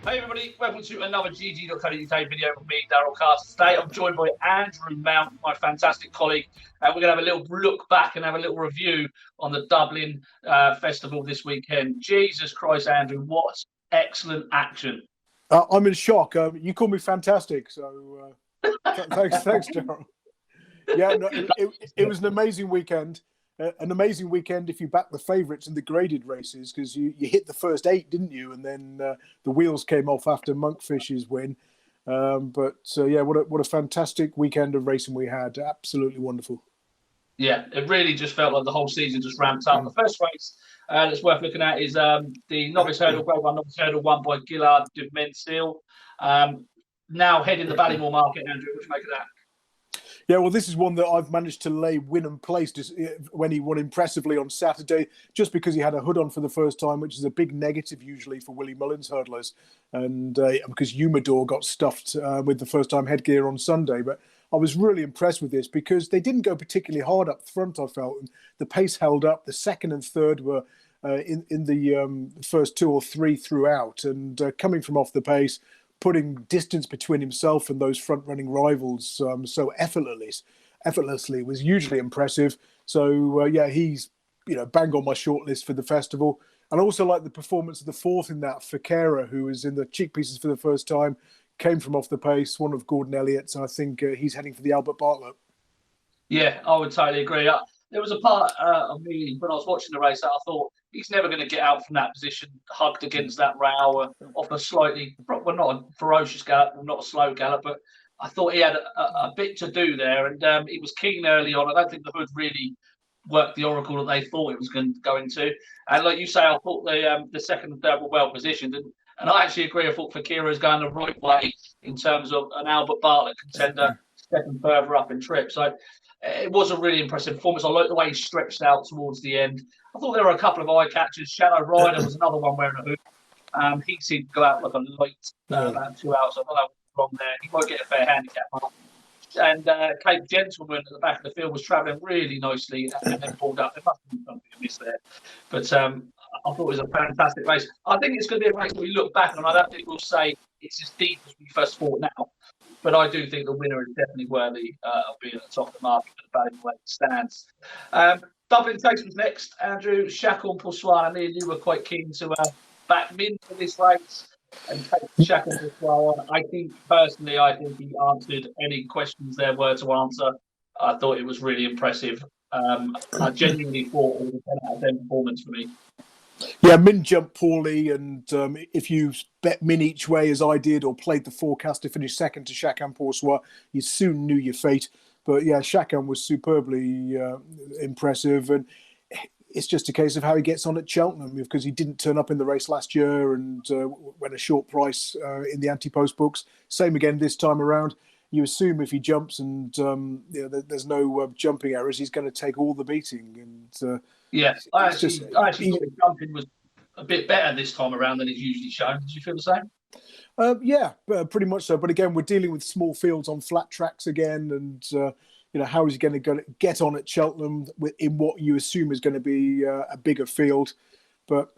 Hey everybody, welcome to another GG.CO.UK video with me, Daryl Carter. Today I'm joined by Andrew Mount, my fantastic colleague, and we're going to have a little look back and have a little review on the Dublin Festival this weekend. Jesus Christ, Andrew, what excellent action. I'm in shock. You call me fantastic, so thanks, Daryl. Yeah, no, it was an amazing weekend. An amazing weekend if you back the favourites in the graded races, because you hit the first 8, didn't you? And then the wheels came off after Monkfish's win. Yeah, what a fantastic weekend of racing we had. Absolutely wonderful. Yeah, it really just felt like the whole season just ramped up. The first race that's worth looking at is the Novice Hurdle, Grade 1 Novice Hurdle, won by Gillard de Mensil. Now heading the Ballymore market, Andrew, what do you make of that? Yeah, well, this is one that I've managed to lay win and place when he won impressively on Saturday, just because he had a hood on for the first time, which is a big negative usually for Willie Mullins hurdlers, and because Humidor got stuffed with the first-time headgear on Sunday. But I was really impressed with this because they didn't go particularly hard up front, I felt, and the pace held up. The second and third were in the first 2 or 3 throughout, and coming from off the pace, putting distance between himself and those front-running rivals so effortlessly was hugely impressive. So yeah, he's bang on my shortlist for the festival. And I also like the performance of the fourth in that, Fakera, who was in the cheek pieces for the first time, came from off the pace, one of Gordon Elliott's. I think he's heading for the Albert Bartlett. Yeah, I would totally agree. There was a part of me when I was watching the race that I thought he's never going to get out from that position, hugged against that rail off a slightly, well, not a ferocious gallop, not a slow gallop, but I thought he had a bit to do there, and he was keen early on. I don't think the hood really worked the oracle that they thought it was going to go into. And like you say, I thought the second were well positioned, and I actually agree. I thought Fakira is going the right way in terms of an Albert Bartlett contender stepping further up in trip. So it was a really impressive performance. I like the way he stretched out towards the end. I thought there were a couple of eye catchers. Shadow Rider was another one wearing a hood. He seemed to go out like a light about 2 hours. I don't know what's wrong there. He might get a fair handicap mark. And Cape Gentleman at the back of the field was travelling really nicely and then pulled up. There must have been something amiss there. But I thought it was a fantastic race. I think it's going to be a race we look back on. I don't think we'll say it's as deep as we first thought now. But I do think the winner is definitely worthy of being at the top of the market for the Ballymore where it stands. Dublin Chase was next. Andrew, Shishkin, Poussoir, and me and you were quite keen to back Min for this race and take Shishkin, Poussoir on. I think he answered any questions there were to answer. I thought it was really impressive. I genuinely thought it was a 10 out of 10 performance for me. Yeah, Min jumped poorly, and if you bet Min each way as I did, or played the forecast to finish second to Shishkin Poussoir, you soon knew your fate. But yeah, Shishkin was superbly impressive, and it's just a case of how he gets on at Cheltenham, because he didn't turn up in the race last year and went a short price in the Ante-Post books. Same again this time around. You assume if he jumps and there's no jumping errors, he's going to take all the beating. And yeah, I actually thought the jumping was a bit better this time around than it's usually shown. Did you feel the same? Yeah, pretty much so. But again, we're dealing with small fields on flat tracks again, and how is he going to get on at Cheltenham in what you assume is going to be a bigger field? But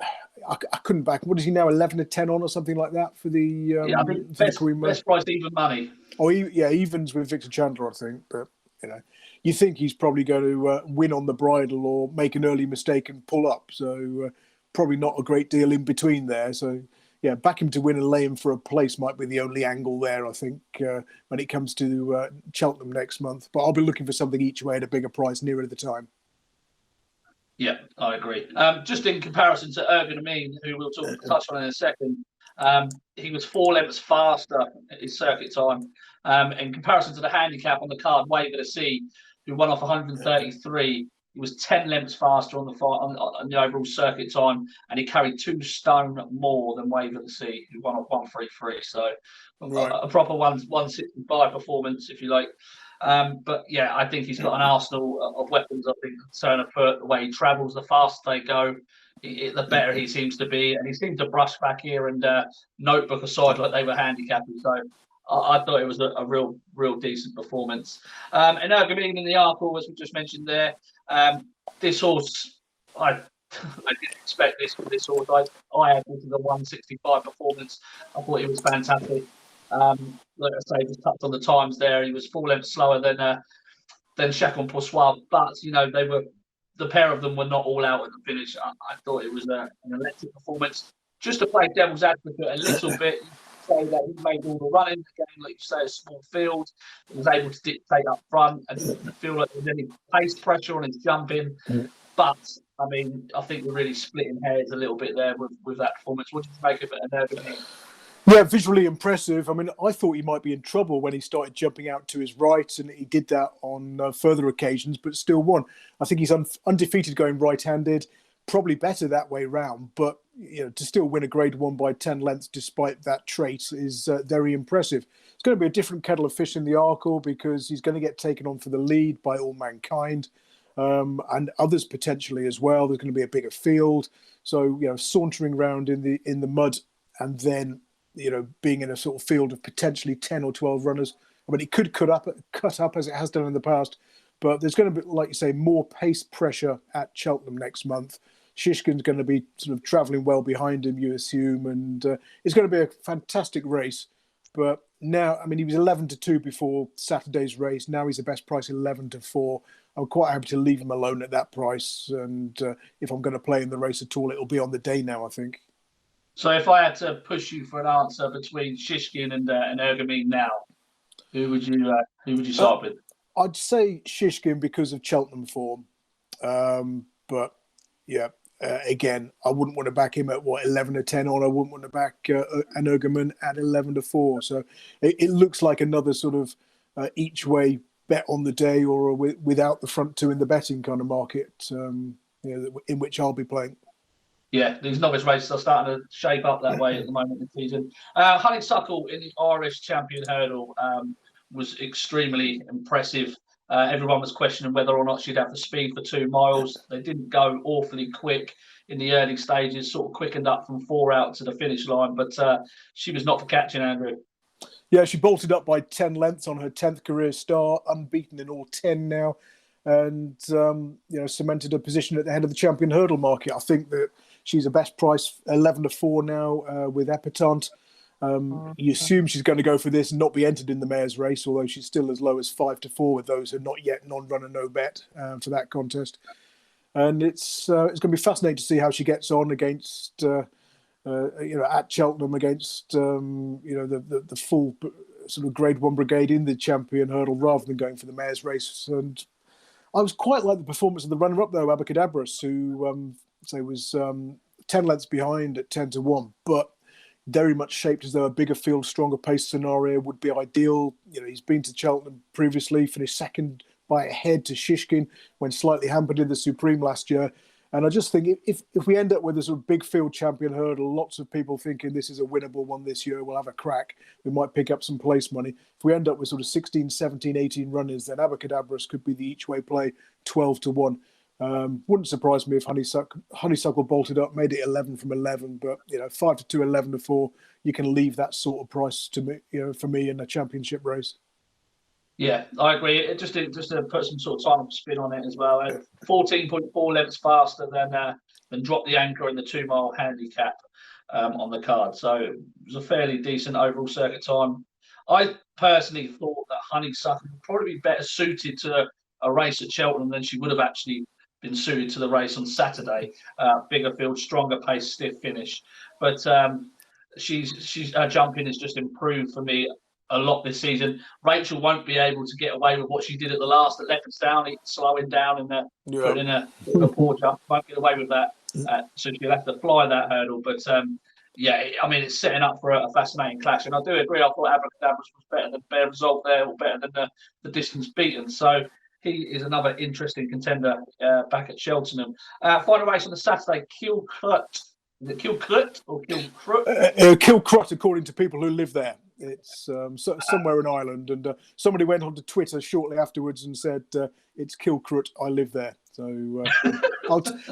I couldn't back. What is he now, 11 to 10 on or something like that for the I think best price even money. Oh, yeah, evens with Victor Chandler, I think. But you think he's probably going to win on the bridle or make an early mistake and pull up. So probably not a great deal in between there. So yeah, back him to win and lay him for a place might be the only angle there, I think, when it comes to Cheltenham next month. But I'll be looking for something each way at a bigger price nearer the time. Yeah, I agree. Just in comparison to Ergun Amin, who we'll touch on in a second, he was 4 lengths faster at his circuit time. In comparison to the handicap on the card, Wave of the Sea, who won off 133, he was 10 lengths faster on the overall circuit time, and he carried 2 stone more than Wave of the Sea, who won off 133. So a proper 165 performance, if you like. But yeah, I think he's got an arsenal of weapons. I think turn of foot, the way he travels, the faster they go, the better he seems to be. And he seemed to brush back here and notebook aside like they were handicapped. So I thought it was a real decent performance. And Ergun in the Arkle, as we just mentioned there, this horse, I didn't expect this for this horse. I had this as a 165 performance. I thought he was fantastic. Like I say, just touched on the times there. He was 4 lengths slower than Chacon Poursoir, but the pair of them were not all out at the finish. I thought it was an electric performance. Just to play devil's advocate a little bit, say that he made all the running again, like you say, a small field. He was able to dictate up front and didn't feel like there was any pace pressure on his jumping. But I mean, I think we're really splitting hairs a little bit there with that performance. What did you make of it, Anurgamine? Yeah, visually impressive. I mean, I thought he might be in trouble when he started jumping out to his right, and he did that on further occasions, but still won. I think he's undefeated going right-handed, probably better that way round, but to still win a Grade 1 by 10 lengths despite that trait is very impressive. It's going to be a different kettle of fish in the Arkle because he's going to get taken on for the lead by All Mankind and others potentially as well. There's going to be a bigger field, so sauntering around in the mud and then being in a sort of field of potentially 10 or 12 runners. I mean, it could cut up as it has done in the past, but there's going to be, like you say, more pace pressure at Cheltenham next month. Shishkin's going to be sort of travelling well behind him, you assume, and it's going to be a fantastic race. But now, I mean, he was 11-2 before Saturday's race. Now he's the best price, 11-4. I'm quite happy to leave him alone at that price. And if I'm going to play in the race at all, it'll be on the day now, I think. So if I had to push you for an answer between Shishkin and Anurgamine now, who would you start with? I'd say Shishkin because of Cheltenham form. But yeah, again, I wouldn't want to back him at 11-10, or I wouldn't want to back Anurgamine at 11-4. So it looks like another sort of each way bet on the day, or without the front two in the betting kind of market, in which I'll be playing. Yeah, these novice races are starting to shape up that way at the moment in the season. Honeysuckle in the Irish Champion Hurdle was extremely impressive. Everyone was questioning whether or not she'd have the speed for 2 miles. They didn't go awfully quick in the early stages, sort of quickened up from 4 out to the finish line, but she was not for catching, Andrew. Yeah, she bolted up by 10 lengths on her 10th career start, unbeaten in all 10 now, and cemented her position at the head of the Champion Hurdle market. I think that she's a best price 11-4 now with Epatante. You assume she's going to go for this and not be entered in the mare's race, although she's still as low as 5-4 with those who are not yet non-runner, no bet for that contest. And it's going to be fascinating to see how she gets on against, at Cheltenham against, the full sort of Grade 1 brigade in the Champion Hurdle rather than going for the mare's race. And I was quite like the performance of the runner-up, though, Abacadabras, who was 10 lengths behind at 10-1, but very much shaped as though a bigger field, stronger pace scenario would be ideal. He's been to Cheltenham previously, finished second by a head to Shishkin when slightly hampered in the Supreme last year. And I just think if we end up with a sort of big field Champion Hurdle, lots of people thinking this is a winnable one this year, we'll have a crack. We might pick up some place money. If we end up with sort of 16, 17, 18 runners, then Abacadabras could be the each-way play 12-1. Wouldn't surprise me if Honeysuckle bolted up, made it 11 from 11, but 5-2, 11-4, you can leave that sort of price to me, for me in a championship race. Yeah, I agree. It just to put some sort of time spin on it as well. 14.4 lengths faster than drop the anchor in the 2 mile handicap on the card. So it was a fairly decent overall circuit time. I personally thought that Honeysuckle would probably be better suited to a race at Cheltenham than she would have actually been suited to the race on Saturday. Bigger field, stronger pace, stiff finish. But she's her jumping has just improved for me a lot this season. Rachel won't be able to get away with what she did at the last at Leopardstown, slowing down and putting in a poor jump. Won't get away with that. So she'll have to fly that hurdle. But I mean, it's setting up for a fascinating clash. And I do agree. I thought Abacadabras was better than Bear Result there, or better than the distance beaten. So he is another interesting contender back at Cheltenham. Final race on the Saturday, Kilcrut. Is it Kilcrut or Kilcrut? Kilcrut, according to people who live there. It's somewhere in Ireland, and somebody went onto Twitter shortly afterwards and said it's Kilcrut. I live there, so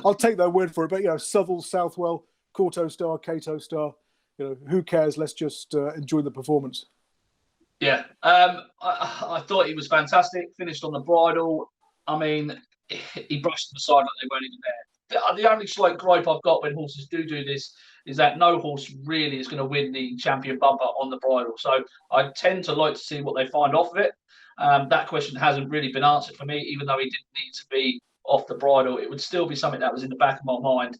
I'll take their word for it. But Southwell, Southwell, Corto Star, Cato Star. Who cares? Let's just enjoy the performance. Yeah, I thought he was fantastic. Finished on the bridle. I mean, he brushed them aside like they weren't even there. the only slight gripe I've got when horses do this is that no horse really is going to win the champion bumper on the bridle. So I tend to like to see what they find off of it. That question hasn't really been answered for me, even though he didn't need to be off the bridle. It would still be something that was in the back of my mind.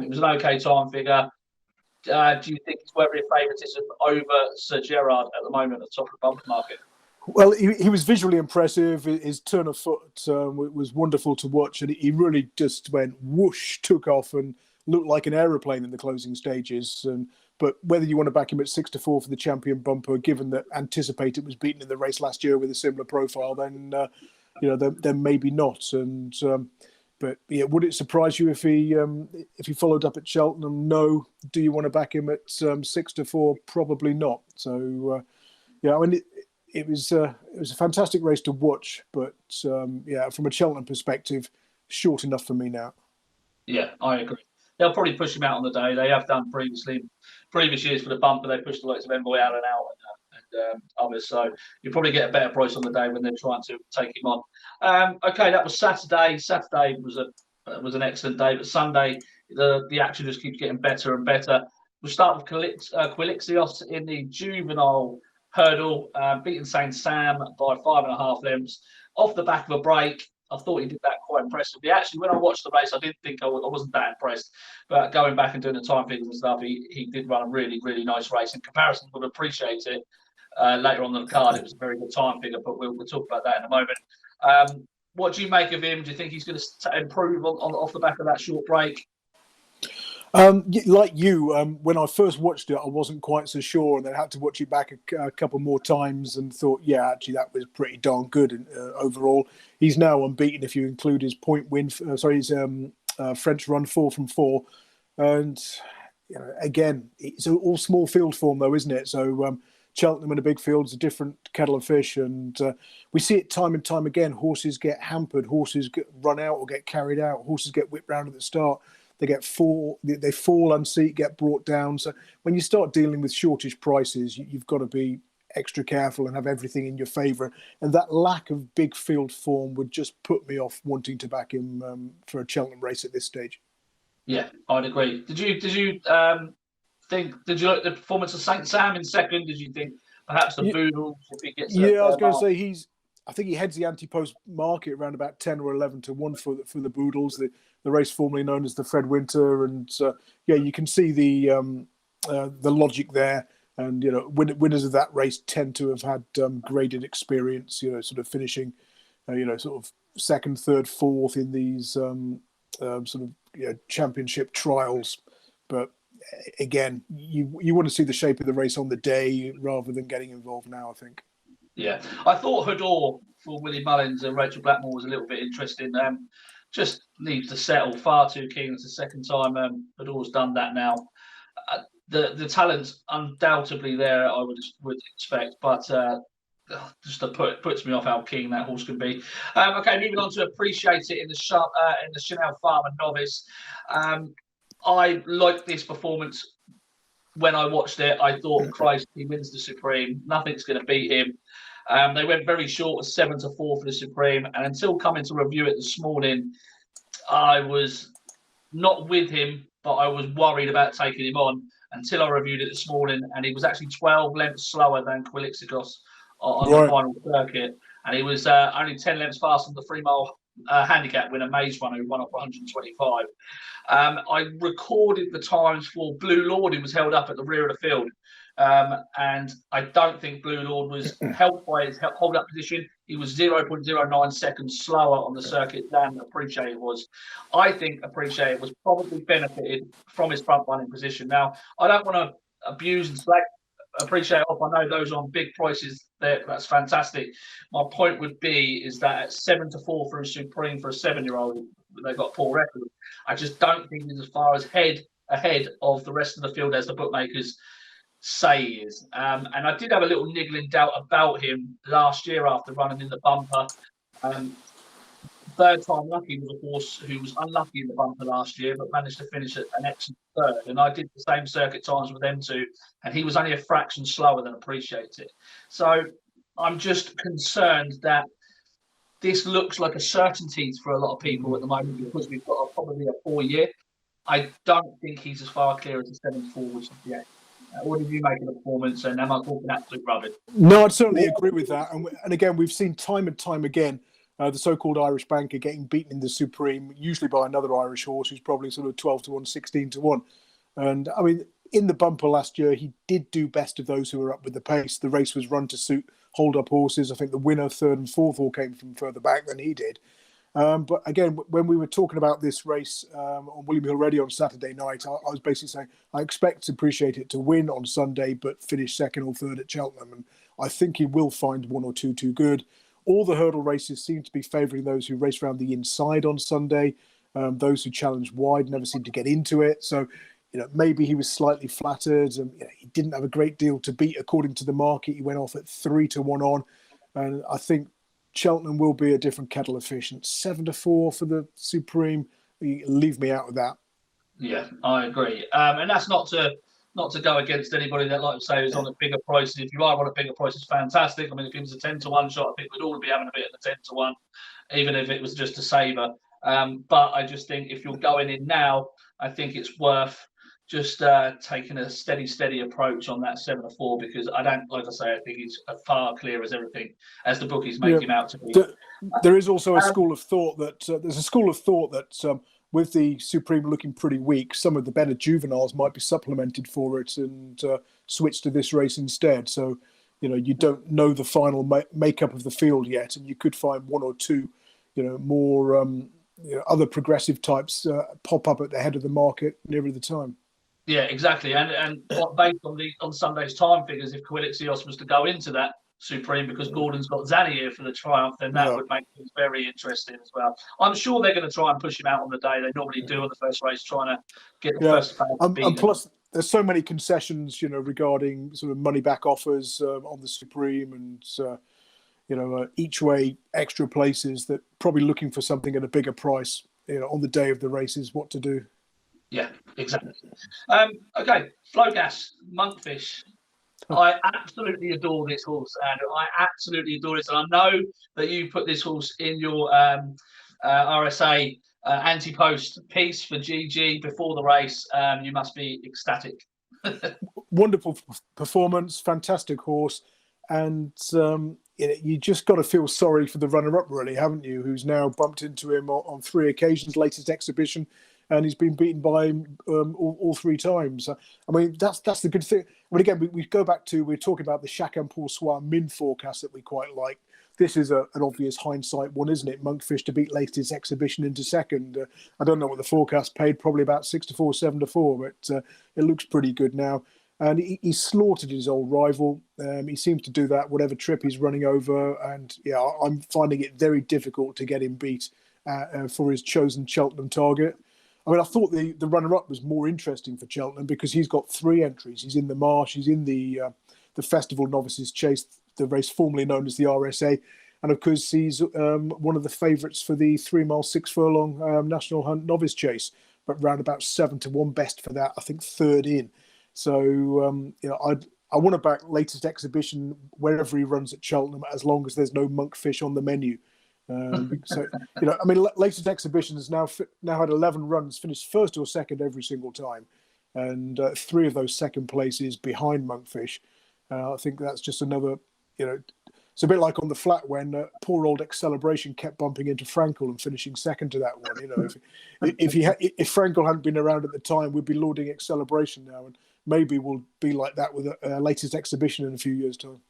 It was an okay time figure. Do you think he's worthy of favouritism over Sir Gerard at the moment at the top of the bumper market? Well, he was visually impressive. His turn of foot was wonderful to watch, and he really just went whoosh, took off, and looked like an aeroplane in the closing stages. But whether you want to back him at 6-4 for the champion bumper, given that Anticipated was beaten in the race last year with a similar profile, then then maybe not. But yeah, would it surprise you if he followed up at Cheltenham? No. Do you want to back him at 6-4? Probably not. So yeah, I mean. It was a fantastic race to watch, but yeah, from a Cheltenham perspective, short enough for me now. Yeah, I agree. They'll probably push him out on the day. They have done previous years for the bumper. They pushed the likes of Envoy Allen out and others. So you probably get a better price on the day when they're trying to take him on. Okay, that was Saturday. Saturday was an excellent day, but Sunday the action just keeps getting better and better. We'll start with Quilixios in the Juvenile hurdle, beating St. Sam by 5.5 lengths off the back of a break. I thought he did that quite impressively. Actually, when I watched the race, I didn't think I wasn't that impressed. But going back and doing the time figures and stuff, he did run a really, really nice race. In comparison, would appreciate it later on the card. It was a very good time figure, but we'll talk about that in a moment. What do you make of him? Do you think he's going to improve off the back of that short break? Like you, when I first watched it, I wasn't quite so sure, and then I had to watch it back a couple more times and thought, yeah, actually, that was pretty darn good overall. He's now unbeaten if you include his point win. His French run 4 from 4, and again, it's all small field form though, isn't it? So Cheltenham in a big field is a different kettle of fish, and we see it time and time again. Horses get hampered, horses get run out or get carried out, horses get whipped round at the start. They fall unseat, get brought down. So when you start dealing with shortish prices, you've got to be extra careful and have everything in your favour. And that lack of big field form would just put me off wanting to back him for a Cheltenham race at this stage. Yeah, I'd agree. Did you like the performance of St. Sam in second? Did you think perhaps the Boodles, if he gets I was going to say I think he heads the Ante-Post market around about 10 or 11 to 1 for the Boodles, the race formerly known as the Fred Winter, and yeah, you can see the logic there. And winners of that race tend to have had graded experience. Sort of finishing, sort of second, third, fourth in these sort of championship trials. But again, you want to see the shape of the race on the day rather than getting involved now, I think. Yeah, I thought Hador for Willie Mullins and Rachel Blackmore was a little bit interesting. Just needs to settle. Far too keen. It's the second time Hador's done that now. The talent's undoubtedly there, I would expect, but just puts me off how keen that horse can be. Okay, moving on to Appreciate It in the Chanel Farmer Novice. I liked this performance. When I watched it, I thought, Christ, he wins the Supreme. Nothing's going to beat him. They went very short of 7-4 for the Supreme. And until coming to review it this morning, I was not with him, but I was worried about taking him on until I reviewed it this morning. And he was actually 12 lengths slower than Quilixios on the final circuit. And he was only 10 lengths faster than the 3-mile handicap winner, Maze Runner, who won up 125. I recorded the times for Blue Lord, who was held up at the rear of the field. And I don't think Blue Lord was helped by his hold-up position. He was 0.09 seconds slower on the circuit than Appreciate It was. I think Appreciate It was probably benefited from his front-running position. Now, I don't want to abuse and slag Appreciate It off. I know those on big prices there. That's fantastic. My point would be is that at 7-4 through Supreme for a 7-year-old, they've got poor record. I just don't think he's as far as ahead of the rest of the field as the bookmakers say he is. And I did have a little niggling doubt about him last year after running in the bumper. Third Time Lucky was a horse who was unlucky in the bumper last year, but managed to finish at an excellent third. And I did the same circuit times with them two, and he was only a fraction slower than Appreciate It. So I'm just concerned that this looks like a certainty for a lot of people at the moment because we've got probably a 4-year. I don't think he's as far clear as the 74, which is yet. What did you make of the performance? And am I talking absolute rubbish? No, I'd certainly agree with that. And again, we've seen time and time again the so-called Irish banker getting beaten in the Supreme, usually by another Irish horse who's probably sort of 12 to 1, 16 to 1. And I mean, in the bumper last year, he did do best of those who were up with the pace. The race was run to suit hold-up horses. I think the winner, third and fourth, all came from further back than he did. But again, when we were talking about this race on William Hill Radio on Saturday night, I was basically saying I expect to appreciate it to win on Sunday, but finish second or third at Cheltenham. And I think he will find one or two too good. All the hurdle races seem to be favouring those who race around the inside on Sunday. Those who challenge wide never seem to get into it. So, maybe he was slightly flattered. And he didn't have a great deal to beat according to the market. He went off at 3 to 1 on, and I think Cheltenham will be a different kettle of fish. And 7 to 4 for the Supreme. Leave me out of that. Yeah, I agree. And that's not to go against anybody that, like I say, is on a bigger price. If you are on a bigger price, it's fantastic. I mean, if it was a 10 to 1 shot, I think we'd all be having a bit of the 10 to 1, even if it was just a saver. But I just think if you're going in now, I think it's worth just taking a steady approach on that 7 to 4, because I don't, like I say, I think it's as far clear as everything as the bookies make him out to be. There is also a school of thought that with the Supreme looking pretty weak, some of the better juveniles might be supplemented for it and switch to this race instead. So, you don't know the final makeup of the field yet, and you could find one or two, more other progressive types pop up at the head of the market nearer the time. Yeah, exactly. And based on Sunday's time figures, if Quilixios was to go into that Supreme, because Gordon's got Zanny here for the Triumph, then that would make things very interesting as well. I'm sure they're going to try and push him out on the day. They normally do on the first race, trying to get the first favourite beaten. And plus, there's so many concessions, regarding sort of money back offers on the Supreme, and each way extra places that probably looking for something at a bigger price, on the day of the race is what to do. Yeah, exactly. Okay, Flowgas, Monkfish. I absolutely adore this horse, and I absolutely adore it. And I know that you put this horse in your RSA Ante-Post piece for GG before the race. You must be ecstatic. Wonderful performance, fantastic horse, and you just got to feel sorry for the runner-up, really, haven't you? Who's now bumped into him on 3 occasions, latest exhibition. And he's been beaten by him all 3 times. I mean, that's the good thing. But again, we go back to, we're talking about the Chacun Pour Soi min forecast that we quite like. This is an obvious hindsight one, isn't it? Monkfish to beat latest exhibition into second. I don't know what the forecast paid, probably about 6 to 4, 7 to 4, but it looks pretty good now. And he slaughtered his old rival. He seems to do that whatever trip he's running over. And yeah, I'm finding it very difficult to get him beat for his chosen Cheltenham target. I mean, I thought the runner-up was more interesting for Cheltenham because he's got 3 entries. He's in the Marsh, he's in the Festival Novices Chase, the race formerly known as the RSA, and of course he's one of the favourites for the 3 mile 6 furlong National Hunt Novice Chase, but round about 7 to 1 best for that. I think 3rd in. So I want to back latest exhibition wherever he runs at Cheltenham, as long as there's no Monkfish on the menu. So I mean, latest exhibition has now had 11 runs, finished first or second every single time, and 3 of those second places behind Monkfish. I think that's just another, it's a bit like on the flat when poor old Celebration kept bumping into Frankel and finishing second to that one. If Frankel hadn't been around at the time, we'd be lauding Celebration now, and maybe we'll be like that with a latest exhibition in a few years' time.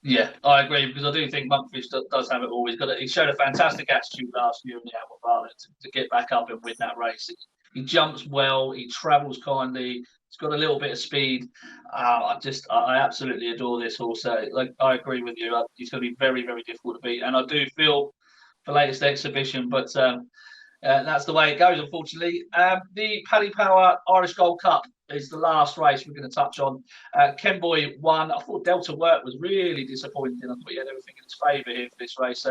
Yeah, I agree, because I do think Monkfish does have it all. He showed a fantastic attitude last year in the Albert Bartlett to get back up and win that race. He jumps well, he travels kindly, he's got a little bit of speed. I absolutely adore this horse. I agree with you. He's going to be very, very difficult to beat, and I do feel for latest exhibition, but that's the way it goes, unfortunately. The Paddy Power Irish Gold Cup is the last race we're going to touch on. Kenboy won. I thought Delta Work was really disappointing. I thought he had everything in his favour here for this race.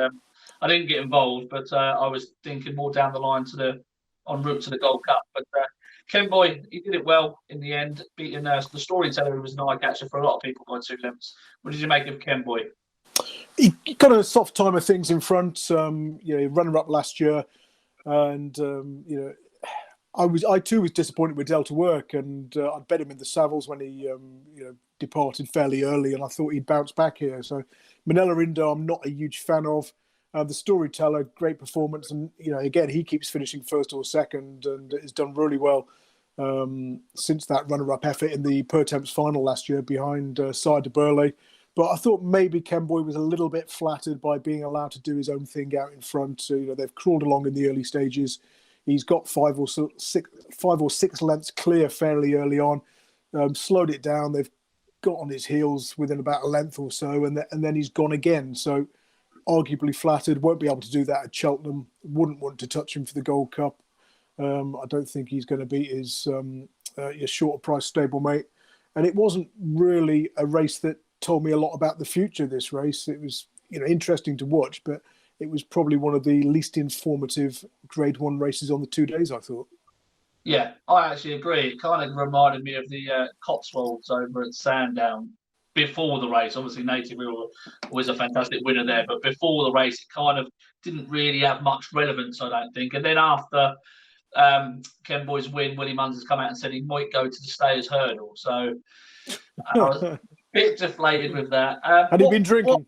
I didn't get involved, but I was thinking more down the line en route to the Gold Cup. But Kenboy, he did it well in the end, beating the Storyteller, who was an eye catcher for a lot of people by 2 lengths. What did you make of Kenboy? He got a soft time of things in front. Runner-up last year, and I too was disappointed with Delta Work, and I bet him in the Savills when he departed fairly early, and I thought he'd bounce back here. So Manila Indo, I'm not a huge fan of. The Storyteller, great performance, and again he keeps finishing first or second, and has done really well since that runner-up effort in the Pertemps final last year behind Sire de Burley. But I thought maybe Ken Boy was a little bit flattered by being allowed to do his own thing out in front. So, they've crawled along in the early stages. He's got 5 or 6 lengths clear fairly early on. Slowed it down. They've got on his heels within about a length or so, and then he's gone again. So, arguably flattered. Won't be able to do that at Cheltenham. Wouldn't want to touch him for the Gold Cup. I don't think he's going to beat his shorter price stablemate. And it wasn't really a race that told me a lot about the future of this race. It was interesting to watch, but it was probably one of the least informative Grade 1 races on the 2 days, I thought. Yeah, I actually agree. It kind of reminded me of the Cotswolds over at Sandown before the race. Obviously, Native Wheel was a fantastic winner there, but before the race, it kind of didn't really have much relevance, I don't think. And then after Ken Boy's win, Willie Munns has come out and said he might go to the Stayers Hurdle. So I was a bit deflated with that. Had he been drinking?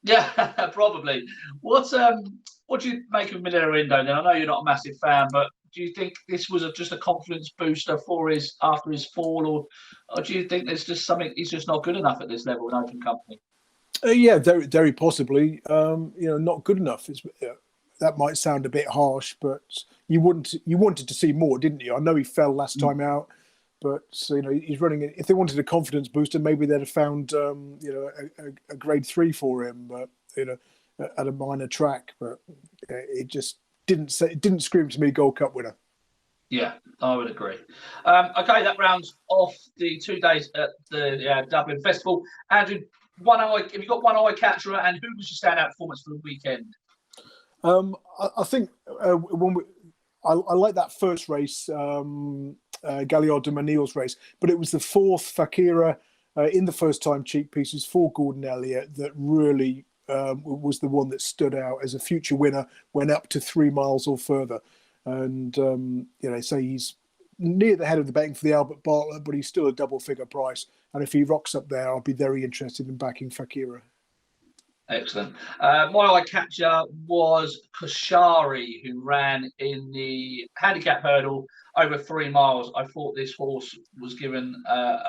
Yeah, probably. What do you make of Manila Indo then? I know you're not a massive fan, but do you think this was just a confidence booster for after his fall, or do you think there's just something he's just not good enough at this level in open company? Yeah, very, very possibly. Not good enough. That might sound a bit harsh, but you wanted to see more, didn't you? I know he fell last time out, but he's running. If they wanted a confidence booster, maybe they'd have found a Grade 3 for him, but at a minor track. But it just didn't scream to me Gold Cup winner. Yeah, I would agree. Okay, that rounds off the 2 days at the Dublin Festival. Andrew, have you got one eye catcher, and who was your standout performance for the weekend? I think I like that first race, Galliard de Manil's race, but it was the fourth Fakira in the first time cheek pieces for Gordon Elliott that really was the one that stood out as a future winner, went up to 3 miles or further. And, say he's near the head of the betting for the Albert Bartlett, but he's still a double figure price. And if he rocks up there, I'll be very interested in backing Fakira. Excellent. My eye catcher was Koshari, who ran in the handicap hurdle over 3 miles. I thought this horse was given an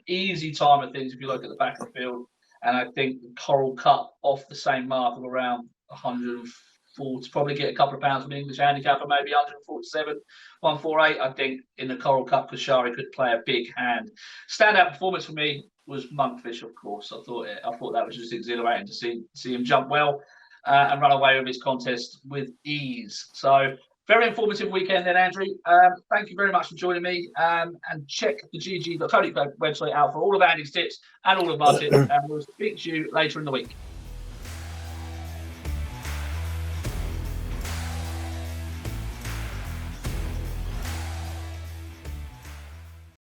easy time of things if you look at the back of the field. And I think the Coral Cup off the same mark of around 140, probably get a couple of pounds from the English handicapper, maybe 147, 148. I think in the Coral Cup, Koshari could play a big hand. Standout performance for me was Monkfish, of course. I thought that was just exhilarating to see him jump well and run away with his contest with ease. So very informative weekend then, Andrew. Thank you very much for joining me. And check the GG.CO.UK website out for all of Andy's tips and all of my tips. And we'll speak to you later in the week.